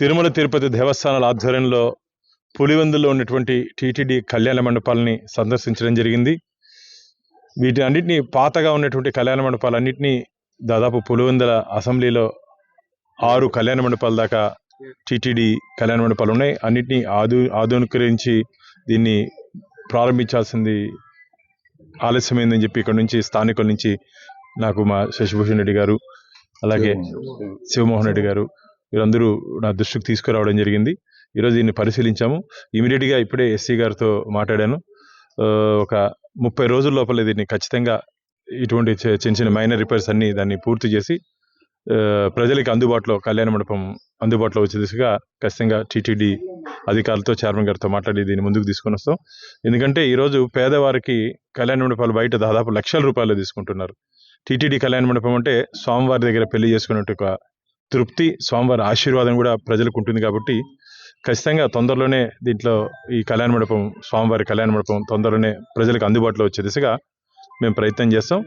తిరుమల తిరుపతి దేవస్థానాల ఆధ్వర్యంలో పులివెందులో ఉన్నటువంటి టీటీడీ కళ్యాణ మండపాలని సందర్శించడం జరిగింది. వీటి అన్నింటినీ పాతగా ఉన్నటువంటి కళ్యాణ మండపాలన్నింటినీ దాదాపు పులివెందుల అసెంబ్లీలో 6 కళ్యాణ మండపాల దాకా టీటీడీ కళ్యాణ మండపాలు ఉన్నాయి. అన్నింటినీ ఆధునీకరించి దీన్ని ప్రారంభించాల్సింది ఆలస్యమైందని చెప్పి ఇక్కడ నుంచి స్థానికుల నుంచి నాకు మా శశిభూషణ్ రెడ్డి గారు, అలాగే శివమోహన్ రెడ్డి గారు వీరందరూ నా దృష్టికి తీసుకురావడం జరిగింది. ఈరోజు దీన్ని పరిశీలించాము. ఇమీడియట్గా ఇప్పుడే ఎస్సీ గారితో మాట్లాడాను. ఒక 30 రోజుల లోపల దీన్ని ఖచ్చితంగా ఇటువంటి చిన్న చిన్న మైనర్ రిపేర్స్ అన్ని దాన్ని పూర్తి చేసి ప్రజలకి అందుబాటులో కళ్యాణ మండపం అందుబాటులో వచ్చే దిశగా ఖచ్చితంగా టీటీడీ అధికారులతో చైర్మన్ గారితో మాట్లాడి దీన్ని ముందుకు తీసుకొని వస్తాం. ఎందుకంటే ఈరోజు పేదవారికి కళ్యాణ మండపాలు బయట దాదాపు లక్షల రూపాయలు తీసుకుంటున్నారు. టీటీడీ కళ్యాణ మండపం అంటే స్వామివారి దగ్గర పెళ్లి చేసుకున్నట్టు ఒక తృప్తి, స్వామివారి ఆశీర్వాదం కూడా ప్రజలకు ఉంటుంది. కాబట్టి ఖచ్చితంగా తొందరలోనే దీంట్లో ఈ కళ్యాణ మండపం, స్వామివారి కళ్యాణ మండపం తొందరలోనే ప్రజలకు అందుబాటులో వచ్చే దిశగా మేము ప్రయత్నం చేస్తాం.